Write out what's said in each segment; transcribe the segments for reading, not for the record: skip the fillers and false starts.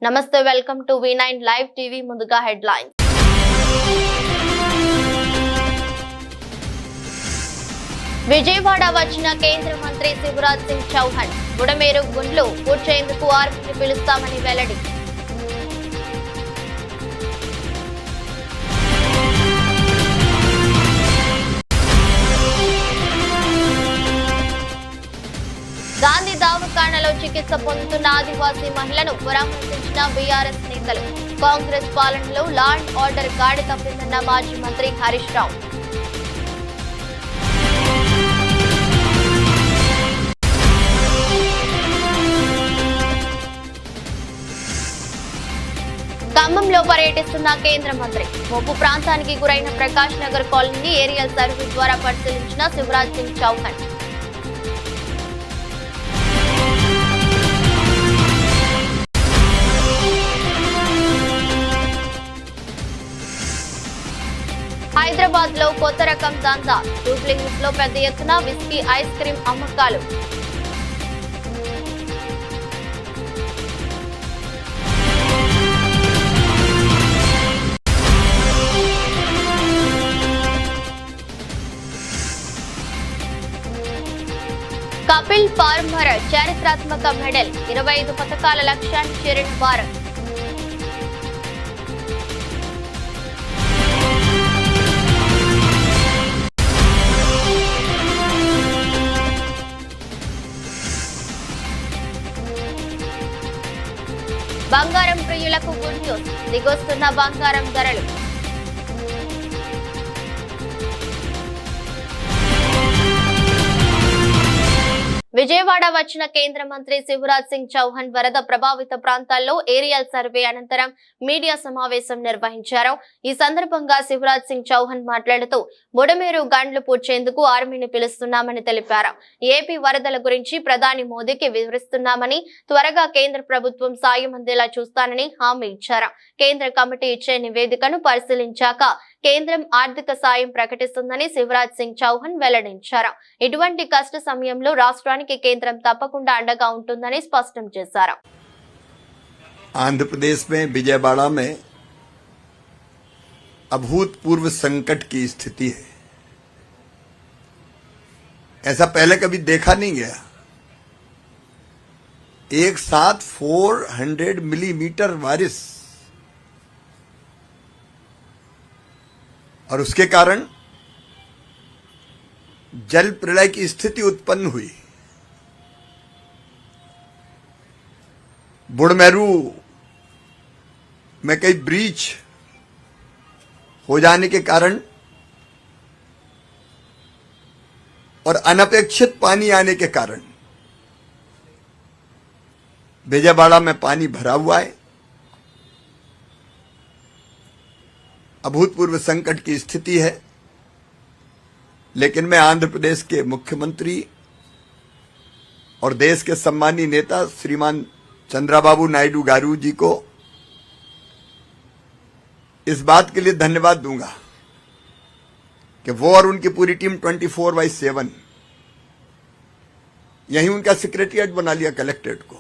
నమస్తే, welcome to V9 live TV. ముందుగా headlines. Vijayawada వచ్చిన కేంద్ర మంత్రి శివరాజ్ సింగ్ చౌహాన్ బుడమేరు గుండ్లు పూడ్చేందుకు ఆర్మీని పిలుస్తామని వెల్లడి. గాంధీ దవాఖానలో చికిత్స పొందుతున్న ఆదివాసీ మహిళను పరామర్శించిన బీఆర్ఎస్ నేతలు. కాంగ్రెస్ పాలనలో లా అండ్ ఆర్డర్ గాడి తప్పిందన్న మాజీ మంత్రి హరీష్ రావు. ఖమ్మంలో పర్యటిస్తున్న కేంద్ర మంత్రి. ముప్పు ప్రాంతానికి గురైన ప్రకాష్ నగర్ కాలనీని ఏరియల్ సర్వే ద్వారా పరిశీలించిన శివరాజ్ సింగ్ చౌహాన్. హైదరాబాద్ లో కొత్త రకం దందా. జూబ్లీహిల్స్ లో పెద్ద ఎత్తున విస్కీ ఐస్ క్రీం అమ్మకాలు. కపిల్ పార్మర్ చారిత్రాత్మక మెడల్. 25 పథకాల లక్ష్యాన్ని చేరిన భారత్. బంగారం ప్రియులకు గుడ్ న్యూస్. దిగొస్తున్న బంగారం ధరలు. విజయవాడ వచ్చిన కేంద్ర మంత్రి శివరాజ్ సింగ్ చౌహాన్ వరద ప్రభావిత ప్రాంతాల్లో ఏరియల్ సర్వే అనంతరం మీడియా సమావేశం నిర్వహించారు. ఈ సందర్భంగా శివరాజ్ సింగ్ చౌహాన్ మాట్లాడుతూ బుడమేరు గండ్లు పూడ్చేందుకు ఆర్మీని పిలుస్తున్నామని తెలిపారు. ఏపీ వరదల గురించి ప్రధాని మోదీకి వివరిస్తున్నామని, త్వరగా కేంద్ర ప్రభుత్వం సాయం అందేలా చూస్తానని హామీ ఇచ్చారు. కేంద్ర కమిటీ ఇచ్చే నివేదికను పరిశీలించాక కేంద్రం ఆర్థిక సాయం ప్రకటిస్తుందని శివరాజ్ సింగ్ చౌహాన్ వెల్లడించారు. ఇటువంటి కష్ట సమయంలో రాష్ట్రానికి కేంద్రం తప్పకుండా అండగా ఉంటుందని స్పష్టం చేశారు. आंध्र में विजयवाड़ा में अभूतपूर्व संकट की स्थिति है. ऐसा पहले कभी देखा नहीं गया. एक साथ 400 मिलीमीटर बारिश और उसके कारण जल प्रलय की स्थिति उत्पन्न हुई. बुड़मेरू में कई ब्रीच हो जाने के कारण और अनपेक्षित पानी आने के कारण विजयवाड़ा में पानी भरा हुआ है. अभूतपूर्व संकट की स्थिति है. लेकिन मैं आंध्र प्रदेश के मुख्यमंत्री और देश के सम्मानीय नेता श्रीमान चंद्रबाबू नायडू गारू जी को इस बात के लिए धन्यवाद दूंगा कि वो और उनकी पूरी टीम 24/7 यही उनका सेक्रेटरिएट बना लिया कलेक्ट्रेट को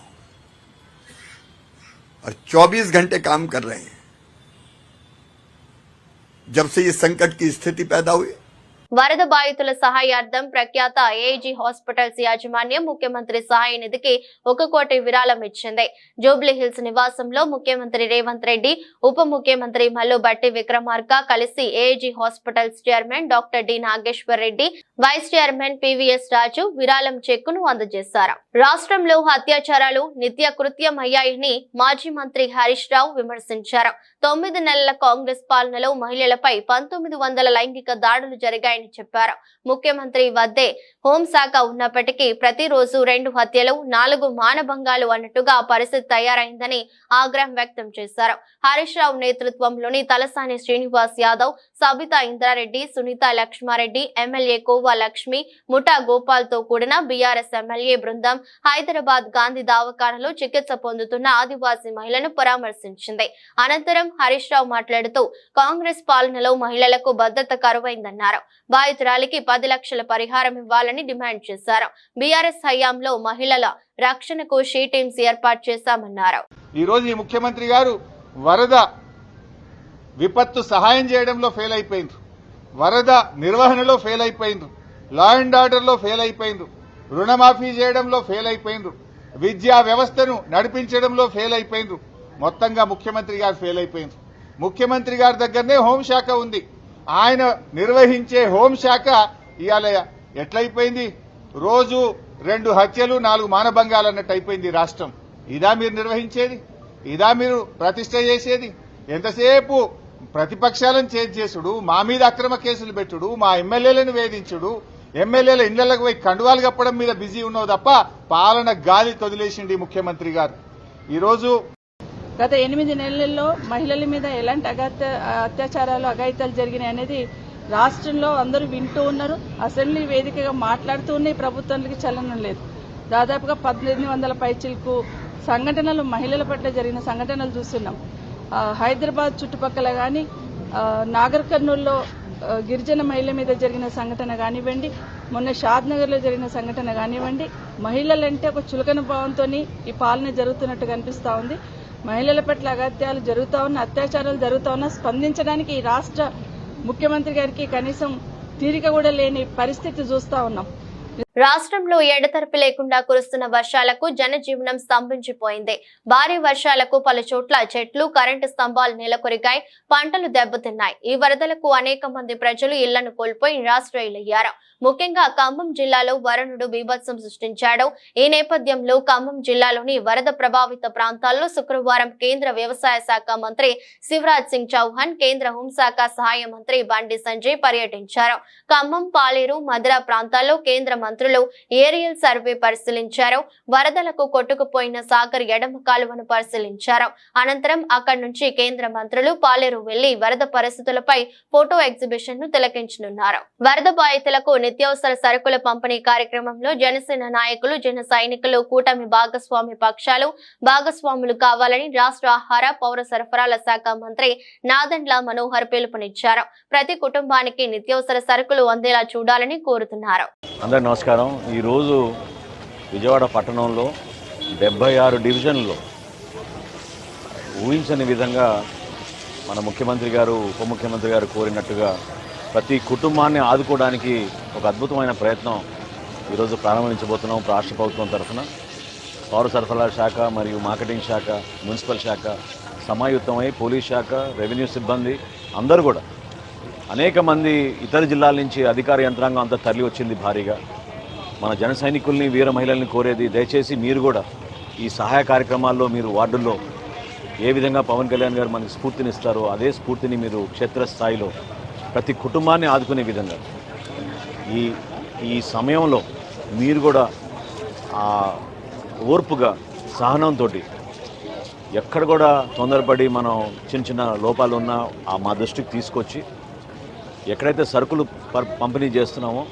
और 24 घंटे काम कर रहे हैं. जब से ये संकट की स्थिति पैदा हुई, వరద బాధితుల సహాయార్థం ప్రఖ్యాత ఏఐజీ హాస్పిటల్స్ యాజమాన్యం ముఖ్యమంత్రి సహాయ నిధికి 1 కోటి విరాళం ఇచ్చింది. జూబ్లీహిల్స్ నివాసంలో ముఖ్యమంత్రి రేవంత్ రెడ్డి, ఉప ముఖ్యమంత్రి మల్లు బట్టి విక్రమార్క కలిసి AIG hospitals chairman doctor D Nageshwar Reddy, vice chairman PVS Raju విరాళం చెక్కును అందజేశారు. రాష్ట్రంలో అత్యాచారాలు నిత్య కృత్యమయ్యాయని మాజీ మంత్రి హరీష్ రావు విమర్శించారు. 9 నెలల కాంగ్రెస్ పాలనలో మహిళలపై 1900 లైంగిక దాడులు జరిగాయని చెప్పారు. ముఖ్యమంత్రి వద్దే హోంశాఖ ఉన్నప్పటికీ ప్రతిరోజు 2 హత్యలు, 4 మానభంగాలు అన్నట్టుగా పరిస్థితి తయారైందని ఆగ్రహం వ్యక్తం చేశారు. హరీష్ రావు నేతృత్వంలోని తలసాని శ్రీనివాస్ యాదవ్, సబితా ఇంద్రారెడ్డి, సునీత లక్ష్మారెడ్డి, ఎమ్మెల్యే కోవా లక్ష్మి, ముఠా గోపాల్ తో కూడిన బీఆర్ఎస్ ఎమ్మెల్యే బృందం హైదరాబాద్ గాంధీ దవాఖానలో చికిత్స పొందుతున్న ఆదివాసీ మహిళను పరామర్శించింది. అనంతరం హరీష్ రావు మాట్లాడుతూ కాంగ్రెస్ పాలనలో మహిళలకు భద్రత కరువైందన్నారు. బాధితురాలికి 10 లక్షల పరిహారం ఇవ్వాలని డిమాండ్ చేశారు. బీఆర్ఎస్ హయాంలో మహిళల రక్షణకు షీ టీమ్స్ ఏర్పాటు చేశామన్నారు. ఈ రోజు ఈ ముఖ్యమంత్రి గారు వరద విపత్తు సహాయం చేయడంలో ఫెయిల్ అయిపోయింది, వరద నిర్వహణలో ఫెయిల్ అయిపోయింది, లా అండ్ ఆర్డర్లో ఫెయిల్ అయిపోయింది, రుణమాఫీ చేయడంలో ఫెయిల్ అయిపోయింది, విద్యా వ్యవస్థను నడిపించడంలో ఫెయిల్ అయిపోయింది. మొత్తంగా ముఖ్యమంత్రి గారు ఫెయిల్ అయిపోయింది. ముఖ్యమంత్రి గారి దగ్గరనే హోంశాఖ ఉంది. ఆయన నిర్వహించే హోంశాఖ ఇవాళ ఎట్లయిపోయింది? రోజు 2 హత్యలు 4 మానభంగాలు అన్నట్టు అయిపోయింది రాష్ట్రం. ఇదా మీరు నిర్వహించేది? ఇదా మీరు ప్రతిష్ట చేసేది? ఎంతసేపు ప్రతిపక్షాలను చేసుడు, మా మీద అక్రమ కేసులు పెట్టుడు, మా ఎమ్మెల్యేలను వేధించుడు, ఎమ్మెల్యేల ఇళ్లకు పోయి కండువాలు కప్పడం మీద బిజీ ఉన్నావు తప్ప పాలన గాలి తొదిలేసింది ముఖ్యమంత్రి గారు. ఈరోజు గత 8 నెలల్లో మహిళల మీద ఎలాంటి అత్యాచారాలు అఘాయితాలు జరిగినాయి అనేది రాష్ట్రంలో అందరూ వింటూ ఉన్నారు. అసెంబ్లీ వేదికగా మాట్లాడుతూ ఉన్నాయి. ప్రభుత్వానికి చలనం లేదు. దాదాపుగా 1800 పైచిలకు సంఘటనలు మహిళల పట్ల జరిగిన సంఘటనలు చూస్తున్నాం. హైదరాబాద్ చుట్టుపక్కల కానీ, నాగర్ కర్నూల్లో గిరిజన మహిళల మీద జరిగిన సంఘటన కానివ్వండి, మొన్న షాద్నగర్లో జరిగిన సంఘటన కానివ్వండి, మహిళలంటే ఒక చులకన భావంతో ఈ పాలన జరుగుతున్నట్టు కనిపిస్తూ ఉంది. మహిళల పట్ల అగత్యాలు జరుగుతూ ఉన్న, అత్యాచారాలు జరుగుతూ ఉన్న స్పందించడానికి ఈ రాష్ట్ర ముఖ్యమంత్రి గారికి కనీసం తీరిక కూడా లేని పరిస్థితి చూస్తా ఉన్నాం. రాష్ట్రంలో ఎడతెరిపి లేకుండా కురుస్తున్న వర్షాలకు జనజీవనం స్తంభించిపోయింది. భారీ వర్షాలకు పలు చోట్ల చెట్లు, కరెంటు స్తంభాలు నెలకొరిగాయి, పంటలు దెబ్బతిన్నాయి. ఈ వరదలకు అనేక మంది ప్రజలు ఇళ్లను కోల్పోయి నిరాశ్రయులయ్యారు. ముఖ్యంగా ఖమ్మం జిల్లాలో వరుణుడు బీభత్సం సృష్టించాడు. ఈ నేపథ్యంలో ఖమ్మం జిల్లాలోని వరద ప్రభావిత ప్రాంతాల్లో శుక్రవారం కేంద్ర వ్యవసాయ శాఖ మంత్రి శివరాజ్ సింగ్ చౌహాన్, కేంద్ర హోంశాఖ సహాయ మంత్రి బండి సంజయ్ పర్యటించారు. ఖమ్మం, పాలేరు, మధుర ప్రాంతాల్లో కేంద్ర మంత్రులు ఏరియల్ సర్వే పరిశీలించారు. వరదలకు కొట్టుకుపోయిన సాగర్ ఎడమ కాలువను పరిశీలించారు. అనంతరం అక్కడి నుంచి కేంద్ర మంత్రులు పాలేరు వెళ్లి వరద పరిస్థితులపై ఫోటో ఎగ్జిబిషన్ ను తిలకించనున్నారు. వరద బాధితులకు నిత్యావసర సరుకుల పంపిణీ కార్యక్రమంలో జనసేన నాయకులు, జన సైనికులు, కూటమి భాగస్వాములు కావాలని రాష్ట్ర ఆహార, పౌర సరఫరాల శాఖ మంత్రి నాదెండ్ల మనోహర్ పిలుపునిచ్చారు. ప్రతి కుటుంబానికి నిత్యావసర సరుకులు అందేలా చూడాలని కోరుతున్నారు. అందరికీ నమస్కారం. ఈరోజు విజయవాడ పట్టణంలో 76 డివిజన్లలో ఊహించని విధంగా మన ముఖ్యమంత్రి గారు, ఉప ముఖ్యమంత్రి గారు కోరినట్టుగా ప్రతి కుటుంబాన్ని ఆదుకోవడానికి ఒక అద్భుతమైన ప్రయత్నం ఈరోజు ప్రారంభించబోతున్నాం. రాష్ట్ర ప్రభుత్వం తరఫున పౌర సరఫరాల శాఖ మరియు మార్కెటింగ్ శాఖ, మున్సిపల్ శాఖ సమాయుత్తమై పోలీస్ శాఖ, రెవెన్యూ సిబ్బంది అందరూ కూడా, అనేక మంది ఇతర జిల్లాల నుంచి అధికార యంత్రాంగం అంతా తరలి వచ్చింది భారీగా. మన జన సైనికుల్ని, వీర మహిళల్ని కోరేది, దయచేసి మీరు కూడా ఈ సహాయ కార్యక్రమాల్లో మీరు వార్డుల్లో ఏ విధంగా పవన్ కళ్యాణ్ గారు మనకి స్ఫూర్తినిస్తారో అదే స్ఫూర్తిని మీరు క్షేత్రస్థాయిలో ప్రతి కుటుంబాన్ని ఆదుకునే విధంగా ఈ సమయంలో మీరు కూడా ఓర్పుగా, సహనంతో, ఎక్కడ కూడా తొందరపడి మనం చిన్న లోపాలు ఉన్నా మా దృష్టికి తీసుకొచ్చి ఎక్కడైతే సరుకులు పంపిణీ చేస్తున్నామో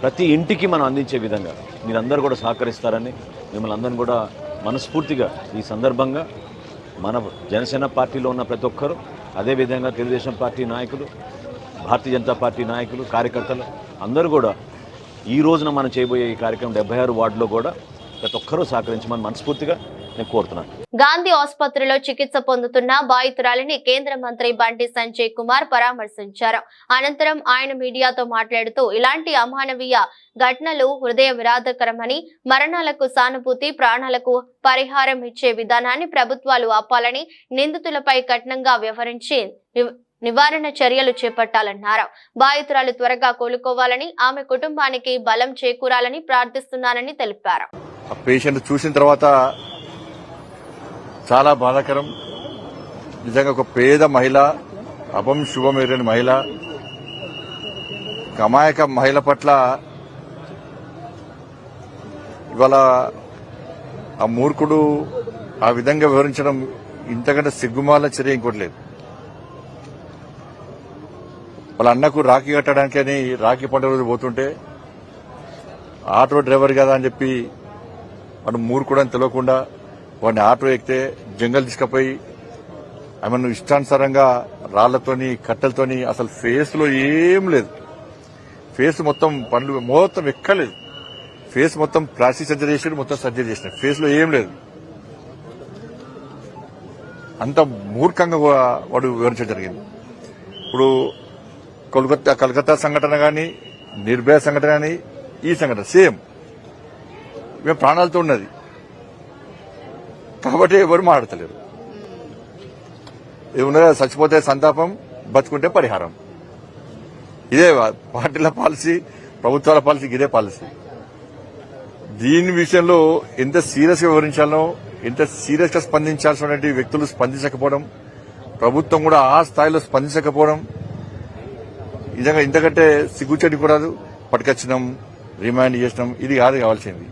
ప్రతి ఇంటికి మనం అందించే విధంగా మీరందరూ కూడా సహకరిస్తారని మిమ్మల్ని అందరిని కూడా మనస్ఫూర్తిగా ఈ సందర్భంగా మన జనసేన పార్టీలో ఉన్న ప్రతి ఒక్కరు, అదేవిధంగా తెలుగుదేశం పార్టీ నాయకులు, భారతీయ జనతా పార్టీ నాయకులు, కార్యకర్తలు అందరూ కూడా ఈ రోజున మనం చేయబోయే ఈ కార్యక్రమం 76 వార్డులో కూడా ప్రతి ఒక్కరూ సహకరించమని మనస్ఫూర్తిగా నేను కోరుతున్నాను. గాంధీ ఆసుపత్రిలో చికిత్స పొందుతున్న బాధితురాలిని కేంద్ర మంత్రి బండి సంజయ్ కుమార్ పరామర్శించారు. అనంతరం ఆయన మీడియాతో మాట్లాడుతూ ఇలాంటి అమానవీయ ఘటనలు హృదయ విరాధకరమని, మరణాలకు సానుభూతి, ప్రాణాలకు పరిహారం ఇచ్చే విధానాన్ని ప్రభుత్వాలు ఆపాలని, నిందితులపై కఠినంగా వ్యవహరించి నివారణ చర్యలు చేపట్టాలన్నారు. బాధితురాలు త్వరగా కోలుకోవాలని, ఆమె కుటుంబానికి బలం చేకూరాలని ప్రార్థిస్తున్నానని తెలిపారు. పేషెంట్ చూసిన తర్వాత చాలా బాధాకరం. నిజంగా ఒక పేద మహిళ, అపం శుభం ఎరని మహిళ, అమాయక మహిళ పట్ల ఇవాళ ఆ మూర్ఖుడు ఆ విధంగా వివరించడం ఇంతకంటే సిగ్గుమాల చర్య ఇంకోటి లేదు. వాళ్ళ అన్నకు రాఖీ కట్టడానికని రాఖీ పండుగ రోజు పోతుంటే ఆటో డ్రైవర్ కదా అని చెప్పి వాడు మూర్ఖుడు అని తెలియకుండా వాడిని ఆటో ఎక్కితే జంగల్ తీసుకుపోయి ఆమెను ఇష్టానుసారంగా రాళ్లతోని, కట్టెలతోని, అసలు ఫేస్ లో ఏం లేదు, ఫేస్ మొత్తం పండ్లు మొత్తం ఎక్కలేదు, ఫేస్ మొత్తం ప్లాస్టిక్ సర్జరీ చేసాడు, మొత్తం సర్జరీ చేసినాడు. ఫేస్ లో ఏం లేదు. అంత మూర్ఖంగా వాడు వివరించడం జరిగింది. ఇప్పుడు కలకత్తా సంఘటన కానీ, నిర్భయ సంఘటన కానీ, ఈ సంఘటన సేమ్ మేము ప్రాణాలతో ఉన్నది కాబట్టి ఎవరు మాట్లాడతలేరు. ఏమన్నా చచ్చిపోతే సంతాపం, బతుకుంటే పరిహారం. ఇదే పార్టీల పాలసీ, ప్రభుత్వాల పాలసీ, ఇదే పాలసీ. దీని విషయంలో ఎంత సీరియస్ గా వివరించాలో, ఎంత సీరియస్ గా స్పందించాల్సినటువంటి వ్యక్తులు స్పందించకపోవడం, ప్రభుత్వం కూడా ఆ స్థాయిలో స్పందించకపోవడం నిజంగా ఇంతకంటే సిగ్గుచేటి కూడా పట్టుకొచ్చినాం, రిమాండ్ చేసినాం, ఇది కాదు కావాల్సింది.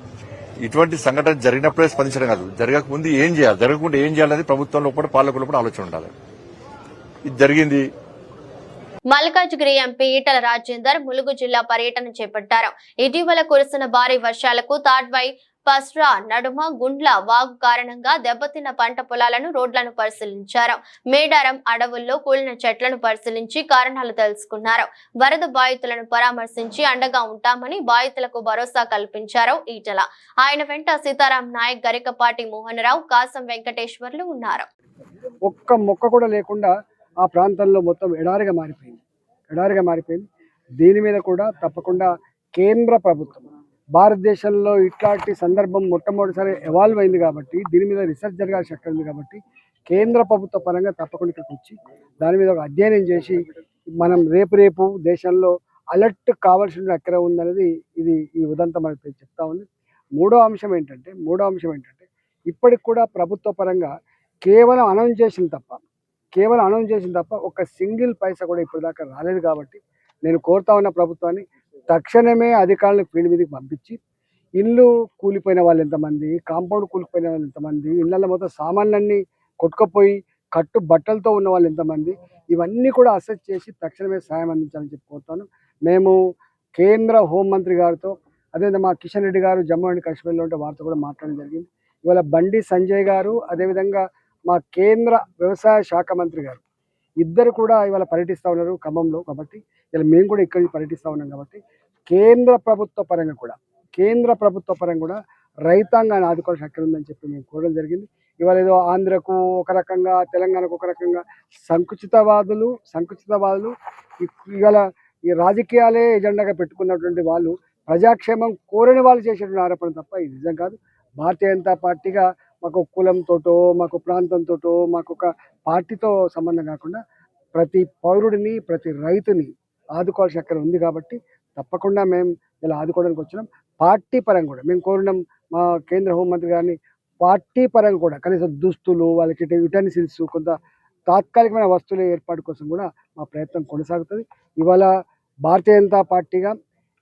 ఇటువంటి సంఘటన జరిగినప్పుడే స్పందించడం కాదు, జరగకముందు ఏం చేయాలి, జరగకుండా ఏం చేయాలనేది ప్రభుత్వంలో కూడా పాలకులు కూడా ఆలోచన ఉండాలి. ఇది జరిగింది. మల్కాజ్గిరి ఎంపీ ఈటల రాజేందర్ ములుగు జిల్లా పర్యటన చేపట్టారు. ఇటీవల కురుస్తున్న భారీ వర్షాలకు తాడ్వై, పస్రా నడుమ గుండ్ల వాగు కారణంగా దెబ్బతిన్న పంట పొలాలను, రోడ్లను పరిశీలించారు. మేడారం అడవుల్లో కూలిన చెట్లను పరిశీలించి కారణాలు తెలుసుకున్నారు. వరద బాధితులను పరామర్శించి అండగా ఉంటామని బాధితులకు భరోసా కల్పించారు ఈటల. ఆయన వెంట సీతారాం నాయక్, గరికపాటి మోహనరావు, కాసం వెంకటేశ్వర్లు ఉన్నారు. ఒక్క మొక్క కూడా లేకుండా ఆ ప్రాంతంలో మొత్తం ఎడారిగా మారిపోయింది. దీని మీద కూడా తప్పకుండా కేంద్ర ప్రభుత్వం, భారతదేశంలో ఇట్లాంటి సందర్భం మొట్టమొదటిసారి ఎవాల్వ్ అయింది కాబట్టి, దీని మీద రీసెర్చ్ జరగాల్సిన శక్తి ఉంది కాబట్టి, కేంద్ర ప్రభుత్వ పరంగా తప్పకుండా ఇక్కడికి వచ్చి దాని మీద ఒక అధ్యయనం చేసి మనం రేపు దేశంలో అలర్ట్ కావాల్సిన ఎక్కడ ఉందనేది ఇది ఈ ఉదంతం అనేది చెప్తా ఉంది. మూడో అంశం ఏంటంటే ఇప్పటికి కూడా ప్రభుత్వ పరంగా కేవలం అనౌన్స్ చేసింది తప్ప ఒక సింగిల్ పైసా కూడా ఇప్పటిదాకా రాలేదు. కాబట్టి నేను కోరుతా ఉన్న ప్రభుత్వాన్ని తక్షణమే అధికారులను ఫీల్డ్ మీదకి పంపించి, ఇల్లు కూలిపోయిన వాళ్ళు ఎంతమంది, కాంపౌండ్ కూలిపోయిన వాళ్ళు ఎంతమంది, ఇళ్లలో మొత్తం సామాన్లన్నీ కొట్టుకుపోయి కట్టు బట్టలతో ఉన్న వాళ్ళు ఎంతమంది, ఇవన్నీ కూడా అసెస్ చేసి తక్షణమే సాయం అందించాలని చెప్పి కోరుతాను. మేము కేంద్ర హోంమంత్రి గారితో, అదేవిధంగా మా కిషన్ రెడ్డి గారు జమ్మూ అండ్ కాశ్మీర్లో ఉంటే వారితో కూడా మాట్లాడడం జరిగింది. ఇవాళ బండి సంజయ్ గారు, అదేవిధంగా మా కేంద్ర వ్యవసాయ శాఖ మంత్రి గారు ఇద్దరు కూడా ఇవాళ పర్యటిస్తూ ఉన్నారు ఖమ్మంలో. కాబట్టి ఇలా మేము కూడా ఇక్కడి నుంచి పర్యటిస్తూ ఉన్నాం. కాబట్టి కేంద్ర ప్రభుత్వ పరంగా కూడా రైతాంగాన్ని ఆదుకోవాల్సిన హక్కు ఉందని చెప్పి మేము కోరడం జరిగింది. ఇవాళ ఏదో ఆంధ్రకు ఒక రకంగా, తెలంగాణకు ఒక రకంగా సంకుచితవాదులు ఇవాళ ఈ రాజకీయాలే ఎజెండాగా పెట్టుకున్నటువంటి వాళ్ళు ప్రజాక్షేమం కోరని వాళ్ళు చేసేటువంటి ఆరోపణ తప్ప ఇది నిజం కాదు. భారతీయ జనతా పార్టీగా మాకు కులంతోటో, మాకు ప్రాంతంతోటో, మాకు ఒక పార్టీతో సంబంధం కాకుండా ప్రతి పౌరుడిని, ప్రతి రైతుని ఆదుకోవాల్సిన అక్కడ ఉంది. కాబట్టి తప్పకుండా మేము ఇలా ఆదుకోవడానికి వచ్చినాం. పార్టీ పరంగా కూడా మేము కోరినాం మా కేంద్ర హోంమంత్రి గారిని, పార్టీ పరంగా కూడా కనీసం దుస్తులు, వాళ్ళకి యుటెన్సిల్స్, కొంత తాత్కాలికమైన వస్తువుల ఏర్పాటు కోసం కూడా మా ప్రయత్నం కొనసాగుతుంది. ఇవాళ భారతీయ జనతా పార్టీగా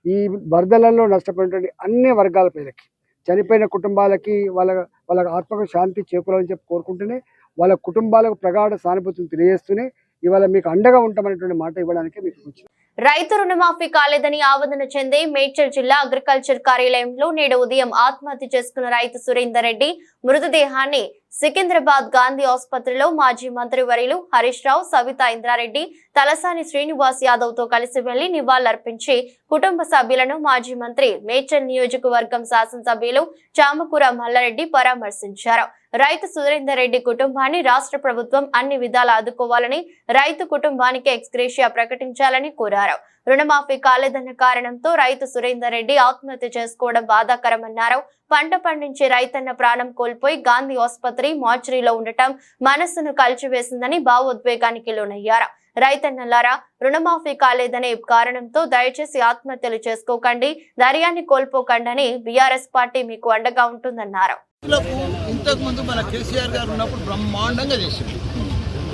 ఈ వరదలలో నష్టపోయినటువంటి అన్ని వర్గాల ప్రజలకి, చనిపోయిన కుటుంబాలకి వాళ్ళ ఆత్మకు శాంతి చేకూరాలని చెప్పి కోరుకుంటూనే, వాళ్ళ కుటుంబాలకు ప్రగాఢ సానుభూతిని తెలియజేస్తూనే ఇవాళ మీకు అండగా ఉంటామనేటువంటి మాట ఇవ్వడానికి మీకు వచ్చింది. రైతు రుణమాఫీ కాలేదని ఆవేదన చెంది మేడ్చల్ జిల్లా అగ్రికల్చర్ కార్యాలయంలో నేడు ఉదయం ఆత్మహత్య చేసుకున్న రైతు సురేందర్ రెడ్డి మృతదేహాన్ని సికింద్రాబాద్ గాంధీ ఆసుపత్రిలో మాజీ మంత్రి వర్యులు హరీష్ రావు, సవితా ఇంద్రారెడ్డి, తలసాని శ్రీనివాస్ యాదవ్ తో కలిసి వెళ్లి నివాళులర్పించి కుటుంబ సభ్యులను మాజీ మంత్రి, మేడ్చల్ నియోజకవర్గం శాసనసభ్యులు చామకూర మల్లారెడ్డి పరామర్శించారు. రైతు సురేందర్ రెడ్డి కుటుంబాన్ని రాష్ట్ర ప్రభుత్వం అన్ని విధాలా ఆదుకోవాలని, రైతు కుటుంబానికి ఎక్స్గ్రేషియా ప్రకటించాలని కోరారు. రుణమాఫీ కాలేదన్న కారణంతో రైతు సురేందర్ రెడ్డి ఆత్మహత్య చేసుకోవడం బాధాకరమన్నారు. పంట పండించే రైతన్న ప్రాణం కోల్పోయి గాంధీ ఆసుపత్రి మార్చురీలో ఉండటం మనస్సును కలిచివేసిందని భావోద్వేగానికి లోనయ్యారు. రైతన్నలారా, రుణమాఫీ కాలేదనే కారణంతో దయచేసి ఆత్మహత్యలు చేసుకోకండి, ధైర్యాన్ని కోల్పోకండి, బీఆర్ఎస్ పార్టీ మీకు అండగా ఉంటుందన్నారు. ఇంతకు ముందు మన కేసీఆర్ గారు ఉన్నప్పుడు బ్రహ్మాండంగా చేసింది.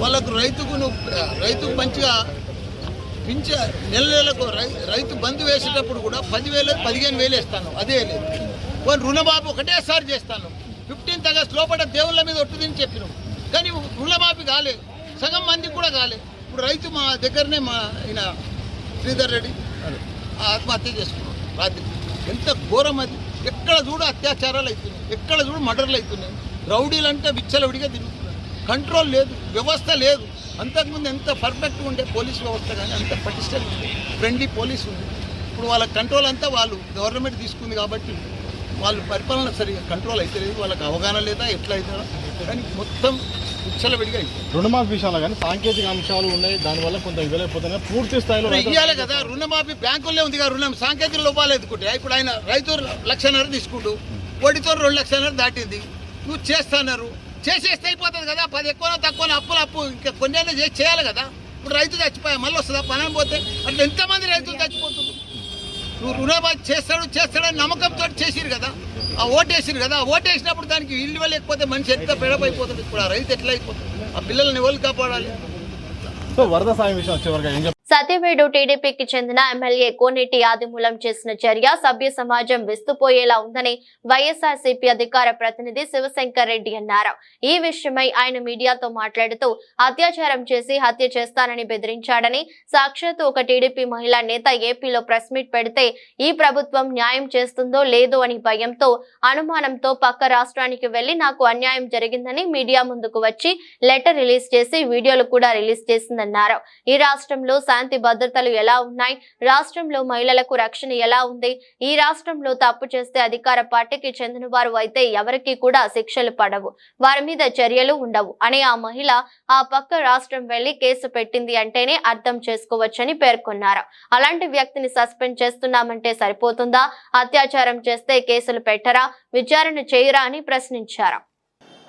వాళ్ళకు రైతుకు మంచిగా నెలకు రైతు బంధు వేసేటప్పుడు కూడా 10,000 15,000 వేస్తాను, అదే లేదు. వాళ్ళు రుణమాఫీ ఒకటేసారి చేస్తాను. 15th ఆగస్ట్ లోపల దేవుళ్ళ మీద ఒట్టుదని చెప్పినాం, కానీ రుణమాఫీ కాలేదు, సగం మందికి కూడా కాలేదు. ఇప్పుడు రైతు మా దగ్గరనే మా ఆయన శ్రీధర్ రెడ్డి ఆత్మహత్య చేసుకున్నాం రాత్రి. ఎంత ఘోరం అది! ఎక్కడ చూడు అత్యాచారాలు అవుతున్నాయి, ఎక్కడ చూడు మర్డర్లు అవుతున్నాయి. రౌడీలు అంటే విచ్చలవిడిగా తిరుగుతున్నారు, కంట్రోల్ లేదు, వ్యవస్థ లేదు. అంతకుముందు ఎంత పర్ఫెక్ట్గా ఉండే పోలీస్ వ్యవస్థ, కానీ అంత పటిష్టంగా ఉంది, ఫ్రెండ్లీ పోలీస్ ఉంది. ఇప్పుడు వాళ్ళ కంట్రోల్ అంతా వాళ్ళు గవర్నమెంట్ తీసుకుంది కాబట్టి వాళ్ళు పరిపాలన సరిగా కంట్రోల్ అయితే లేదు, వాళ్ళకి అవగాహన లేదా, ఎట్లా అవుతుందో కానీ మొత్తం ఉచ్చలవిడిగా అయిపోయింది. రుణమాఫీ విషయంలో కానీ సాంకేతిక అంశాలు ఉన్నాయి, దానివల్ల కొంత ఇవ్వలేకపోతున్నాయి. పూర్తి స్థాయిలో ఇవ్వాలి కదా, రుణమాఫీ బ్యాంకుల్లో ఉంది కదా, రుణం సాంకేతిక లోపాలు ఎదుకుంటే ఇప్పుడు ఆయన రైతు 1,00,000 తీసుకుంటూ వడ్డీతో 2,00,000 దాటింది. నువ్వు చేస్తున్నారు, చేసేస్తే అయిపోతుంది కదా, 10 ఎక్కువ తక్కువ అప్పు ఇంకా కొన్ని చేసి చేయాలి కదా. ఇప్పుడు రైతు చచ్చిపోయా మళ్ళీ వస్తుందా పని పోతే? అట్లా ఎంతమంది రైతులు చచ్చిపోతున్నారు. నువ్వు రుణమాఫీ చేస్తాడని నమ్మకంతో చేసిరు కదా, ఆ ఓటేసిరు కదా, ఆ ఓటేసినప్పుడు దానికి ఇల్లు లేకపోతే మనిషి ఎంత పెడపైపోతుంది. ఇప్పుడు ఆ రైతు ఎట్లా అయిపోతుంది? ఆ పిల్లల్ని ఎవరు కాపాడాలి? వరద సాయం విషయం వచ్చేవరకు ఏం సత్యవేడు టీడీపీకి చెందిన ఎమ్మెల్యే కోనేటి ఆదిమూలం చేసిన చర్య సభ్య సమాజం విస్తుపోయేలా ఉందని వైఎస్ఆర్సీపీ అధికార ప్రతినిధి శివశంకర్ రెడ్డి అన్నారు. ఈ విషయమై ఆయన మీడియాతో మాట్లాడుతూ అత్యాచారం చేసి హత్య చేస్తానని బెదిరించాడని, సాక్షాత్తు ఒక టీడీపీ మహిళా నేత ఏపీలో ప్రెస్ మీట్ పెడితే ఈ ప్రభుత్వం న్యాయం చేస్తుందో లేదో అని భయంతో, అనుమానంతో పక్క రాష్ట్రానికి వెళ్లి నాకు అన్యాయం జరిగిందని మీడియా ముందుకు వచ్చి లెటర్ రిలీజ్ చేసి వీడియోలు కూడా రిలీజ్ చేసిందన్నారు. ఈ రాష్ట్రంలో శాంతి భద్రతలు ఎలా ఉన్నాయి, రాష్ట్రంలో మహిళలకు రక్షణ ఎలా ఉంది, ఈ రాష్ట్రంలో తప్పు చేస్తే అధికార పార్టీకి చెందిన వారు అయితే ఎవరికి కూడా శిక్షలు పడవు, వారి మీద చర్యలు ఉండవు అని ఆ మహిళ ఆ పక్క రాష్ట్రం వెళ్లి కేసు పెట్టింది అంటేనే అర్థం చేసుకోవచ్చని పేర్కొన్నారు. అలాంటి వ్యక్తిని సస్పెండ్ చేస్తున్నామంటే సరిపోతుందా? అత్యాచారం చేస్తే కేసులు పెట్టరా, విచారణ చేయరా అని ప్రశ్నించారు.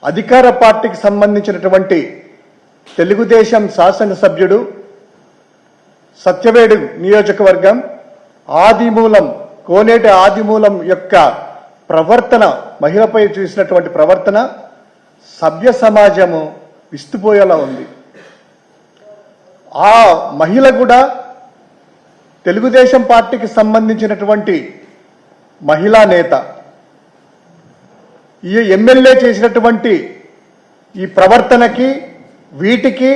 అధికార పార్టీకి సంబంధించినటువంటి తెలుగుదేశం శాసనసభ్యుడు సత్యవేడు నియోజకవర్గం ఆదిమూలం కోనేటి ఆదిమూలం యొక్క ప్రవర్తన, మహిళపై చూసినటువంటి ప్రవర్తన సభ్య సమాజము విస్తుపోయేలా ఉంది. ఆ మహిళ కూడా తెలుగుదేశం పార్టీకి సంబంధించినటువంటి మహిళా నేత. ఈ ఎమ్మెల్యే చేసినటువంటి ఈ ప్రవర్తనకి వీటికి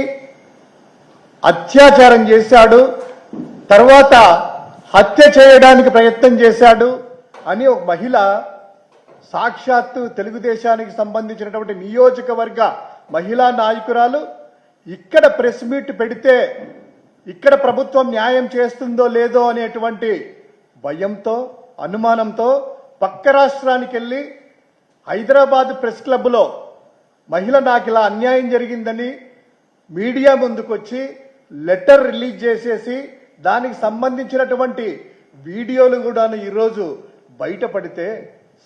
అత్యాచారం చేశాడు, తర్వాత హత్య చేయడానికి ప్రయత్నం చేశాడు అని ఒక మహిళ సాక్షాత్తు తెలుగుదేశానికి సంబంధించినటువంటి నియోజకవర్గ మహిళా నాయకురాలు ఇక్కడ ప్రెస్ మీట్ పెడితే ఇక్కడ ప్రభుత్వం న్యాయం చేస్తుందో లేదో అనేటువంటి భయంతో, అనుమానంతో పక్క రాష్ట్రానికి వెళ్ళి హైదరాబాద్ ప్రెస్ క్లబ్లో మహిళ నాకు ఇలా అన్యాయం జరిగిందని మీడియా ముందుకొచ్చి లెటర్ రిలీజ్ చేసేసి దానికి సంబంధించినటువంటి వీడియోలు కూడా ఈరోజు బయటపడితే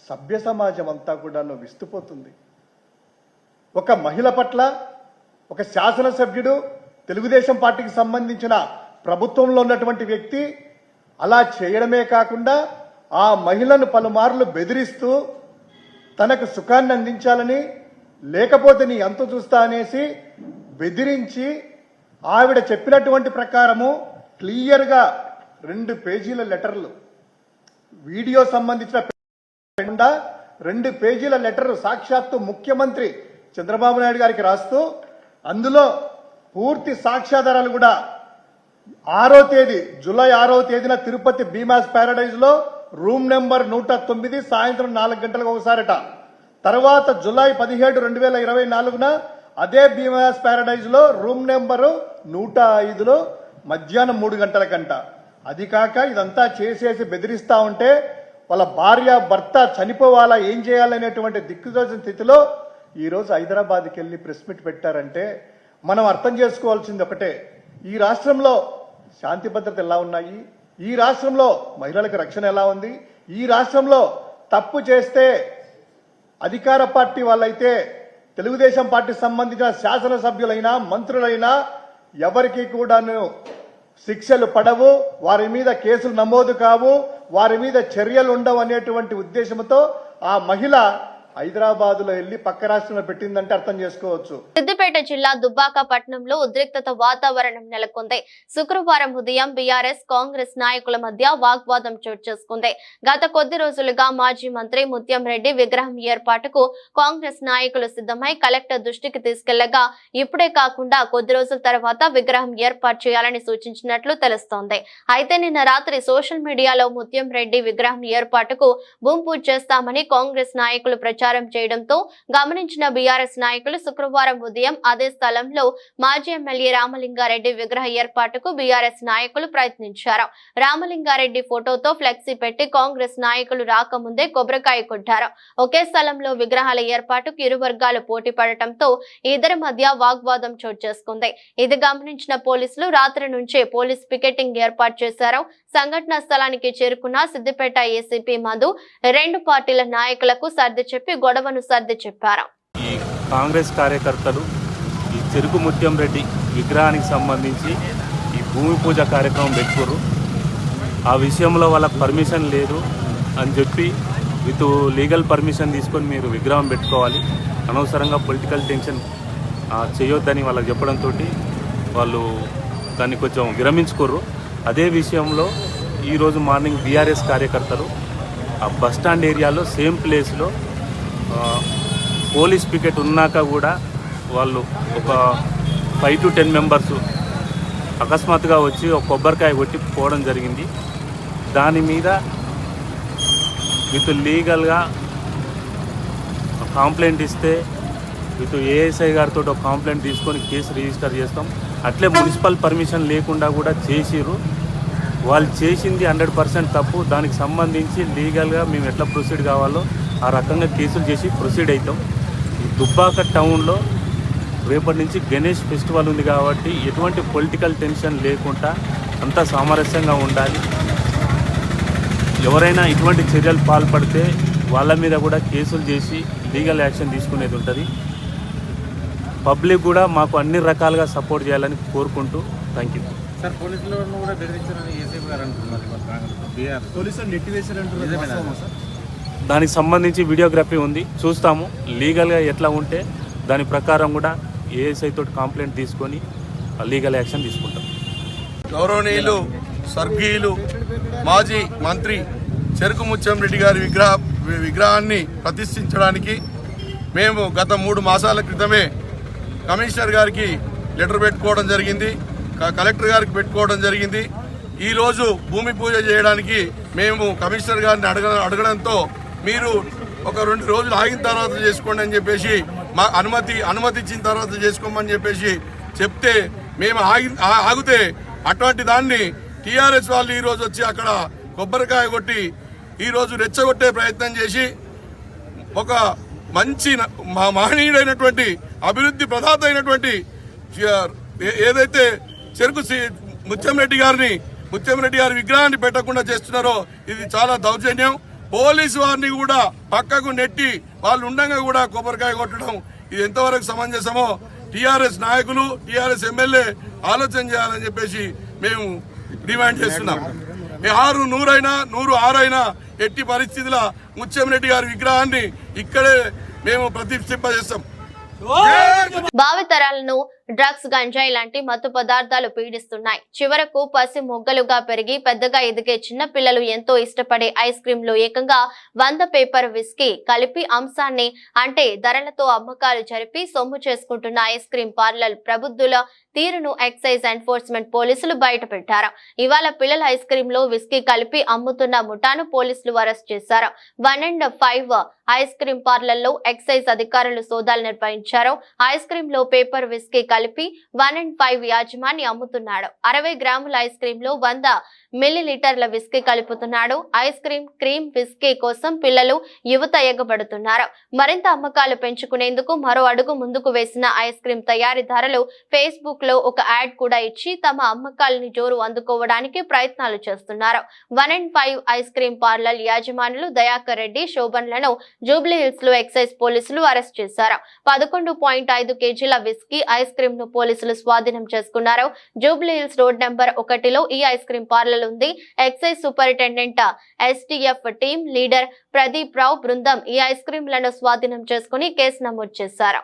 సభ్య సమాజం అంతా కూడా విస్తుపోతుంది. ఒక మహిళ పట్ల ఒక శాసనసభ్యుడు, తెలుగుదేశం పార్టీకి సంబంధించిన ప్రభుత్వంలో ఉన్నటువంటి వ్యక్తి అలా చేయడమే కాకుండా ఆ మహిళను పలుమార్లు బెదిరిస్తూ తనకు సుఖాన్ని అందించాలని, లేకపోతే నీ అంత చూస్తా అనేసి బెదిరించి ఆవిడ చెప్పినటువంటి ప్రకారము క్లియర్గా 2 పేజీల లెటర్లు, వీడియో సంబంధించిన 2 పేజీల లెటర్ సాక్షాత్తు ముఖ్యమంత్రి చంద్రబాబు నాయుడు గారికి రాస్తూ అందులో పూర్తి సాక్ష్యాధారాలు కూడా 6వ తేదీ జూలై 6వ తేదీన తిరుపతి భీమాస్ ప్యారడైజ్ లో రూమ్ నెంబర్ 109 సాయంత్రం 4 గంటలకు ఒకసారట. తర్వాత జూలై 17, 2024 అదే భీమాస్ ప్యారడైజ్ లో రూమ్ నెంబరు 105లో మధ్యాహ్నం 3 గంటలకంట. అది కాక ఇదంతా చేసేసి బెదిరిస్తా ఉంటే వాళ్ళ భార్య భర్త చనిపోవాలా, ఏం చేయాలనేటువంటి దిక్కుదోచిన స్థితిలో ఈరోజు హైదరాబాద్కి వెళ్ళి ప్రెస్ మీట్ పెట్టారంటే మనం అర్థం చేసుకోవాల్సింది ఒకటే, ఈ రాష్ట్రంలో శాంతి భద్రత ఎలా ఉన్నాయి, ఈ రాష్ట్రంలో మహిళలకు రక్షణ ఎలా ఉంది, ఈ రాష్ట్రంలో తప్పు చేస్తే అధికార పార్టీ వాళ్ళైతే తెలుగుదేశం పార్టీకి సంబంధించిన శాసనసభ్యులైనా మంత్రులైనా ఎవరికి కూడాను శిక్షలు పడవు, వారి మీద కేసులు నమోదు కావు, వారి మీద చర్యలు ఉండవు అనేటువంటి ఉద్దేశంతో ఆ మహిళ హైదరాబాద్ లో వెళ్లి పక్క రాష్ట్రంలో పెట్టిందంటే అర్థం చేసుకోవచ్చు. సిద్దిపేట జిల్లా దుబ్బాక పట్టణంలో ఉద్రిక్తత వాతావరణం నెలకొంది. శుక్రవారం ఉదయం బీఆర్ఎస్ కాంగ్రెస్ నాయకుల మధ్య వాగ్వాదం చోటు చేసుకుంది. గత కొద్ది రోజులుగా మాజీ మంత్రి ముత్యం రెడ్డి విగ్రహం ఏర్పాటుకు కాంగ్రెస్ నాయకులు సిద్ధమై కలెక్టర్ దృష్టికి తీసుకెళ్లగా ఇప్పుడే కాకుండా కొద్ది రోజుల తర్వాత విగ్రహం ఏర్పాటు చేయాలని సూచించినట్లు తెలుస్తోంది. అయితే నిన్న రాత్రి సోషల్ మీడియాలో ముత్యం రెడ్డి విగ్రహం ఏర్పాటుకు భూమి పూజ చేస్తామని కాంగ్రెస్ నాయకులు ప్రచారం ప్రచారం చేయడంతో గమనించిన బీఆర్ఎస్ నాయకులు శుక్రవారం ఉదయం అదే స్థలంలో మాజీ ఎమ్మెల్యే రామలింగారెడ్డి విగ్రహ ఏర్పాటుకు బీఆర్ఎస్ నాయకులు ప్రయత్నించారు. రామలింగారెడ్డి ఫోటోతో ఫ్లెక్సీ పెట్టి కాంగ్రెస్ నాయకులు రాకముందే కొబ్బరికాయ కొట్టారు. ఒకే స్థలంలో విగ్రహాల ఏర్పాటుకు ఇరు వర్గాలు పోటీ పడటంతో ఇద్దరి మధ్య వాగ్వాదం చోటు చేసుకుంది. ఇది గమనించిన పోలీసులు రాత్రి నుంచే పోలీస్ పికెటింగ్ ఏర్పాటు చేశారు. సంఘటనా స్థలానికి చేరుకున్న సిద్దిపేట ఏసీపీ మధు రెండు పార్టీల నాయకులకు సర్ది చెప్పి గొడవను సర్ది చెప్పారు. ఈ కాంగ్రెస్ కార్యకర్తలు ఈ చెరుకు ముత్యం రెడ్డి విగ్రహానికి సంబంధించి ఈ భూమి పూజ కార్యక్రమం పెట్టుకోరు. ఆ విషయంలో వాళ్ళకి పర్మిషన్ లేదు అని చెప్పి విత్ లీగల్ పర్మిషన్ తీసుకొని మీరు విగ్రహం పెట్టుకోవాలి, అనవసరంగా పొలిటికల్ టెన్షన్ చేయొద్దని వాళ్ళకి చెప్పడంతో వాళ్ళు దాన్ని కొంచెం విరమించుకోరు. అదే విషయంలో ఈరోజు మార్నింగ్ బీఆర్ఎస్ కార్యకర్తలు ఆ బస్టాండ్ ఏరియాలో సేమ్ ప్లేస్లో పోలీస్ పికెట్ ఉన్నాక కూడా వాళ్ళు ఒక 5 to 10 మెంబర్స్ అకస్మాత్తుగా వచ్చి ఒక కొబ్బరికాయ కొట్టి పోవడం జరిగింది. దాని మీద విత్ లీగల్గా కంప్లైంట్ ఇస్తే విత్ ఏఎస్ఐ గారితో ఒక కంప్లైంట్ తీసుకొని కేసు రిజిస్టర్ చేస్తాం. అట్లే మున్సిపల్ పర్మిషన్ లేకుండా కూడా చేసిరు. వాళ్ళు చేసింది 100% తప్పు. దానికి సంబంధించి లీగల్గా మేము ఎట్లా ప్రొసీడ్ కావాలో ఆ రకంగా కేసులు చేసి ప్రొసీడ్ అవుతాం. ఈ దుబ్బాక టౌన్లో రేపటి నుంచి గణేష్ ఫెస్టివల్ ఉంది కాబట్టి ఎటువంటి పొలిటికల్ టెన్షన్ లేకుండా అంతా సామరస్యంగా ఉండాలి. ఎవరైనా ఇటువంటి చర్యలు పాల్పడితే వాళ్ళ మీద కూడా కేసులు చేసి లీగల్ యాక్షన్ తీసుకునేది ఉంటుంది. పబ్లిక్ కూడా మాకు అన్ని రకాలుగా సపోర్ట్ చేయాలని కోరుకుంటూ థ్యాంక్ యూ. సార్ పోలీసులను కూడా బెదిరించారని ఏసీపీ గారు అంటున్నారు. పోలీసులు నెట్టివేశారంటున్నారు. దానికి సంబంధించి వీడియోగ్రఫీ ఉంది, చూస్తాము. లీగల్గా ఎట్లా ఉంటే దాని ప్రకారం కూడా ఏఎస్ఐ తోటి కంప్లైంట్ తీసుకొని లీగల్ యాక్షన్ తీసుకుంటాం. గౌరవనీయులు స్వర్గీయులు మాజీ మంత్రి చెరుకు ముత్యం రెడ్డి గారి విగ్రహాన్ని ప్రతిష్ఠించడానికి మేము గత 3 మాసాల క్రితమే కమిషనర్ గారికి లెటర్ పెట్టుకోవడం జరిగింది, కలెక్టర్ గారికి పెట్టుకోవడం జరిగింది. ఈరోజు భూమి పూజ చేయడానికి మేము కమిషనర్ గారిని అడగడంతో మీరు ఒక 2 రోజులు ఆగిన తర్వాత చేసుకోండి అని చెప్పేసి మా అనుమతి ఇచ్చిన తర్వాత చేసుకోమని చెప్పేసి చెప్తే మేము ఆగితే అటువంటి దాన్ని టీఆర్ఎస్ వాళ్ళు ఈరోజు వచ్చి అక్కడ కొబ్బరికాయ కొట్టి ఈరోజు రెచ్చగొట్టే ప్రయత్నం చేసి ఒక మంచి మహనీయుడైనటువంటి అభివృద్ధి ప్రదాత అయినటువంటి ఏదైతే చెరుకు ముత్యం రెడ్డి గారి విగ్రహాన్ని పెట్టకుండా చేస్తున్నారో ఇది చాలా దౌర్జన్యం. పోలీసు వారిని కూడా పక్కకు నెట్టి వాళ్ళు ఉండగా కూడా కొబ్బరికాయ కొట్టడం ఇది ఎంతవరకు సమంజసమో టీఆర్ఎస్ నాయకులు టీఆర్ఎస్ ఎమ్మెల్యే ఆలోచన చేయాలని చెప్పేసి మేము డిమాండ్ చేస్తున్నాం. 6, 100 అయినా ఎట్టి పరిస్థితుల ముత్యం రెడ్డి గారి విగ్రహాన్ని ఇక్కడే మేము ప్రతిష్ఠింపజేస్తాం. భావితరాలను డ్రగ్స్, గంజాయి లాంటి మత్తు పదార్థాలు పీడిస్తున్నాయి. చివరకు పసి మొగ్గలుగా పెరిగి పెద్దగా ఎదిగే చిన్న పిల్లలు ఎంతో ఇష్టపడే ఐస్ క్రీమ్ లో ఏకంగా 100 పేపర్ విస్కీ కలిపి అంశాన్ని అంటే ధరలతో అమ్మకాలు జరిపి సొమ్ము చేసుకుంటున్న ఐస్ క్రీమ్ పార్లర్ ప్రబుద్ధుల తీరును ఎక్సైజ్ ఎన్ఫోర్స్మెంట్ పోలీసులు బయటపెట్టారు. ఇవాళ పిల్లల ఐస్ క్రీమ్ లో విస్కీ కలిపి అమ్ముతున్న ముఠాను పోలీసులు అరెస్ట్ చేశారు. 1 and 5 ఐస్ క్రీమ్ పార్లర్లో ఎక్సైజ్ అధికారులు సోదాలు నిర్వహించారు. ఐస్ క్రీమ్ లో పేపర్ విస్కీ కలిపి 1 and 5 యాజమాని అమ్ముతున్నాడు. 60 గ్రాముల ఐస్ క్రీమ్ లో 100 మిల్లీలీటర్ల విస్కీ కలుపుతున్నాడు. ఐస్ క్రీమ్ విస్కీ కోసం పిల్లలు, యువత ఎగబడుతున్నారు. మరింత అమ్మకాలు పెంచుకునేందుకు మరో అడుగు ముందుకు వేసిన ఐస్ క్రీమ్ తయారీదారులు ఫేస్బుక్ లో ఒక యాడ్ కూడా ఇచ్చి తమ అమ్మకాలని జోరు అందుకోవడానికి ప్రయత్నాలు చేస్తున్నారు. 1 and 5 ఐస్ క్రీమ్ పార్లర్ యాజమానులు దయాకర్ రెడ్డి, శోభన్లను జూబ్లీ హిల్స్ లో ఎక్సైజ్ పోలీసులు అరెస్ట్ చేశారు. 11.5 కేజీల విస్కీ ఐస్ క్రీమ్ ను పోలీసులు స్వాధీనం చేసుకున్నారు. జూబ్లీ హిల్స్ రోడ్ నెంబర్ 1లో ఈ ఐస్ క్రీమ్ పార్లర్ ఉంది. Excise superintendent STF team leader Pradeep Rao బృందం ఈ ఐస్ క్రీంలను స్వాధీనం చేసుకుని కేసు నమోదు చేశారు.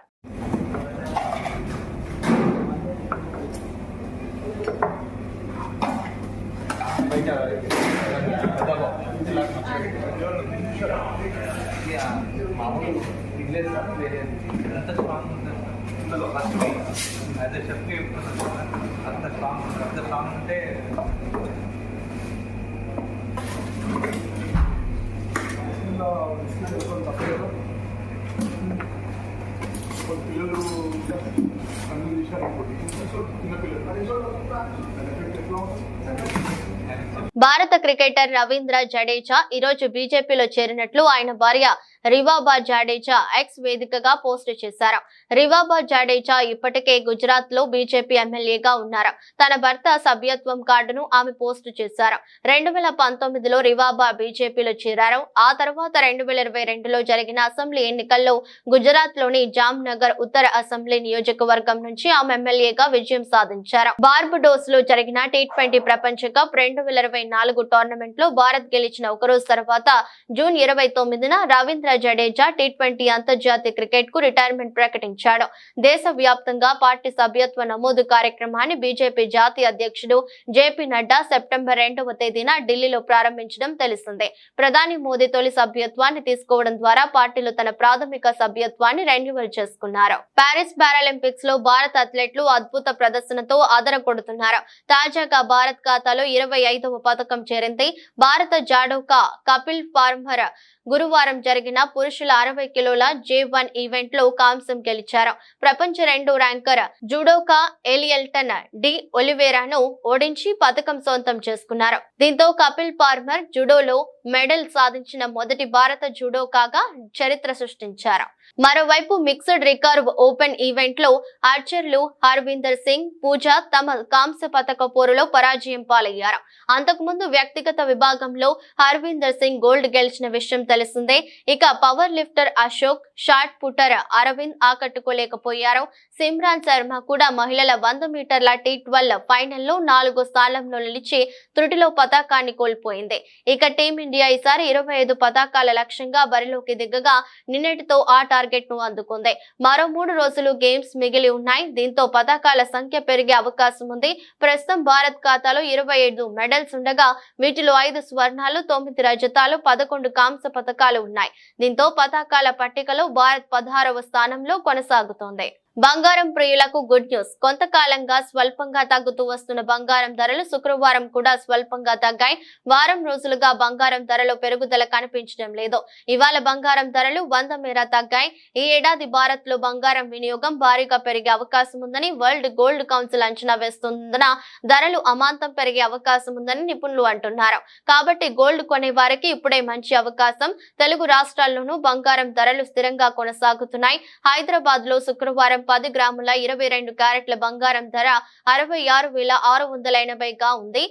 భారత క్రికెటర్ రవీంద్ర జడేజా ఈరోజు బీజేపీలో చేరినట్లు ఆయన భార్య రివాబా జడేజా ఎక్స్ వేదికగా పోస్టు చేశారు. రివాబా జడేజా ఇప్పటికే గుజరాత్ లో బీజేపీ ఎమ్మెల్యేగా ఉన్నారు. తన భర్త సభ్యత్వం కార్డును ఆమె పోస్టు చేశారు. 2019లో రివాబా బీజేపీలో చేరారు. ఆ తర్వాత 2022లో జరిగిన అసెంబ్లీ ఎన్నికల్లో గుజరాత్ లోని జామ్ నగర్ ఉత్తర అసెంబ్లీ నియోజకవర్గం నుంచి ఆమె ఎమ్మెల్యేగా విజయం సాధించారు. బార్బడోస్ లో జరిగిన T20 ప్రపంచ కప్ 2024 టోర్నమెంట్ లో భారత్ గెలిచిన ఒకరోజు తర్వాత జూన్ 29న రవీంద్ర జడేజా T20 అంతర్జాతీయ క్రికెట్ కు రిటైర్మెంట్ ప్రకటించాడు. దేశవ్యాప్తంగా పార్టీ సభ్యత్వ నమోదు కార్యక్రమాన్ని బీజేపీ జాతీయ అధ్యక్షుడు జేపీ నడ్డా సెప్టెంబర్ 2వ తేదీన ఢిల్లీలో ప్రారంభించడం తెలిసిందే. ప్రధాని మోదీ తొలి సభ్యత్వాన్ని తీసుకోవడం ద్వారా పార్టీలో తన ప్రాథమిక సభ్యత్వాన్ని రెన్యువల్ చేసుకున్నారు. పారిస్ పారాలింపిక్స్ లో భారత అథ్లెట్లు అద్భుత ప్రదర్శనతో అదరకొడుతున్నారు. తాజాగా భారత్ ఖాతాలో 25వ పథకం చేరింది. భారత జాడోకా కపిల్ పార్మర్ గురువారం జరిగిన పురుషుల 60 కిలోల J1 ఈవెంట్ లో కాంస్యం గెలిచారు. ప్రపంచ 2వ ర్యాంకర్ జుడోకా ఎలియల్టన్ డి ఒలివేరాను ఓడించి పథకం సొంతం చేసుకున్నారు. దీంతో కపిల్ పార్మర్ జుడోలో మెడల్ సాధించిన మొదటి భారత జుడోకాగా చరిత్ర సృష్టించారు. మరోవైపు మిక్స్డ్ రికర్వ్ ఓపెన్ ఈవెంట్ లో ఆర్చర్లు హర్వీందర్ సింగ్, పూజా తమ కాంస్య పతక పోరులో పరాజయం పాలయ్యారు. అంతకుముందు వ్యక్తిగత విభాగంలో హర్వీందర్ సింగ్ గోల్డ్ గెలిచిన విషయం తెలిసిందే. ఇక power lifter Ashok, shot putter Arvind ఆకట్టుకోలేకపోయారు. సిమ్రాన్ శర్మ కూడా మహిళల 100 మీటర్ల T12 ఫైనల్లో 4వ స్థానంలో నిలిచి త్రుటిలో పతాకాన్ని కోల్పోయింది. ఇక టీమిండియా ఈసారి 25 పతాకాల లక్ష్యంగా బరిలోకి దిగగా నిన్నటితో ఆ టార్గెట్ ను అందుకుంది. మరో 3 రోజులు గేమ్స్ మిగిలి ఉన్నాయి. దీంతో పతాకాల సంఖ్య పెరిగే అవకాశం ఉంది. ప్రస్తుతం భారత్ ఖాతాలో 25 మెడల్స్ ఉండగా వీటిలో 5 స్వర్ణాలు, 9 రజతాలు, 11 కాంస్య పతకాలు ఉన్నాయి. దీంతో పతాకాల పట్టికలో భారత్ 16వ స్థానంలో కొనసాగుతోంది. బంగారం ప్రియులకు గుడ్ న్యూస్. కొంతకాలంగా స్వల్పంగా తగ్గుతూ వస్తున్న బంగారం ధరలు శుక్రవారం కూడా స్వల్పంగా తగ్గాయి. వారం రోజులుగా బంగారం ధరలో పెరుగుదల కనిపించడం లేదు. ఇవాళ బంగారం ధరలు 100 మేర తగ్గాయి. ఈ ఏడాది భారత్ లో బంగారం వినియోగం భారీగా పెరిగే అవకాశం ఉందని వరల్డ్ గోల్డ్ కౌన్సిల్ అంచనా వేస్తున్నందున ధరలు అమాంతం పెరిగే అవకాశం ఉందని నిపుణులు అంటున్నారు. కాబట్టి గోల్డ్ కొనే వారికి ఇప్పుడే మంచి అవకాశం. తెలుగు రాష్ట్రాల్లోనూ బంగారం ధరలు స్థిరంగా కొనసాగుతున్నాయి. హైదరాబాద్ లో శుక్రవారం 10 గ్రాముల 22 క్యారెట్ల బంగారం ధర 66,680గా ఉంది.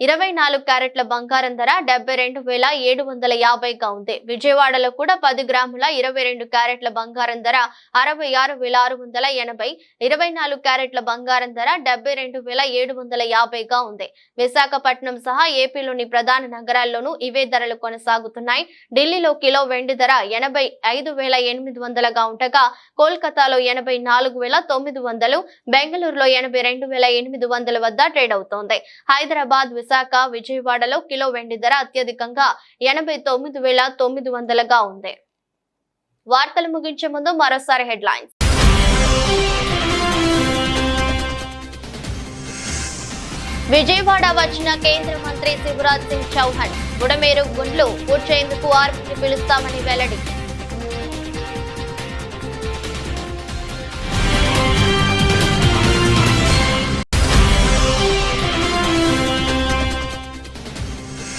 24 క్యారెట్ల బంగారం ధర 72,750గా ఉంది. విజయవాడలో కూడా 10 గ్రాముల 22 క్యారెట్ల బంగారం ధర 66,680, 24 క్యారెట్ల బంగారం ధర 72,750గా ఉంది. విశాఖపట్నం సహా ఏపీలోని ప్రధాన నగరాల్లోనూ ఇవే ధరలు కొనసాగుతున్నాయి. ఢిల్లీలో కిలో వెండి ధర 85,800గా ఉండగా కోల్కతాలో 84,900, బెంగళూరులో 82,800 వద్ద ట్రేడ్ అవుతోంది. హైదరాబాద్, విశాఖ, విజయవాడలో కిలో వెండి ధర అత్యధికంగా 89,900గా ఉంది. వార్తలు ముగించే ముందు మరోసారి హెడ్లైన్స్. విజయవాడ వచ్చిన కేంద్ర మంత్రి శివరాజ్ సింగ్ చౌహాన్ బుడమేరు గుండ్లు పూడ్చేందుకు ఆర్మీని పిలుస్తామని వెల్లడి.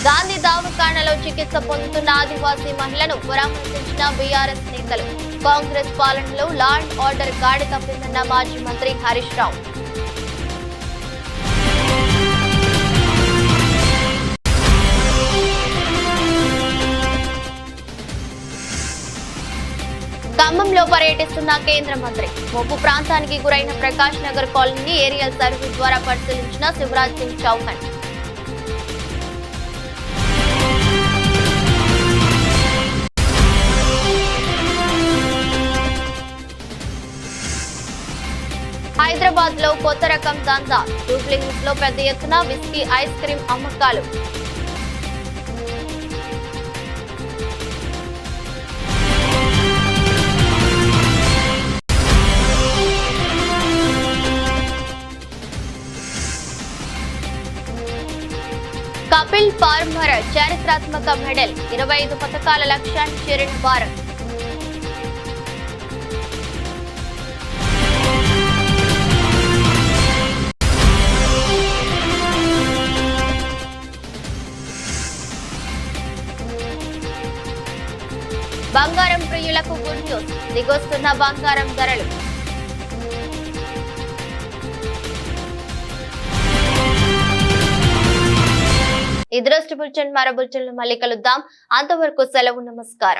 గాంధీ దవాఖానలో చికిత్స పొందుతున్న ఆదివాసీ మహిళను పరామర్శించిన బీఆర్ఎస్ నేతలు. కాంగ్రెస్ పాలనలో లా అండ్ ఆర్డర్ గాడి తప్పిందన్న మాజీ మంత్రి హరీష్ రావు. ఖమ్మంలో పర్యటిస్తున్న కేంద్ర మంత్రి. ముప్పు ప్రాంతానికి గురైన ప్రకాష్ నగర్ కాలనీని ఏరియల్ సర్వే ద్వారా పరిశీలించిన శివరాజ్ సింగ్ చౌహాన్. హైదరాబాద్ లో కొత్త రకం దందా. జూబ్లీహిల్స్ లో పెద్ద ఎత్తున విస్కీ, ఐస్ క్రీం అమ్మకాలు. కపిల్ పార్మర్ చారిత్రాత్మక మెడల్. 25 పతకాల లక్ష్యాన్ని చేరిన భారత్. ప్రియులకు గుడ్ న్యూస్, దిగొస్తున్న బంగారం ధరలు. ఈ దృష్టి బులెటిన్ మరో బులెటిన్లో మళ్ళీ కలుద్దాం. అంతవరకు సెలవు, నమస్కారం.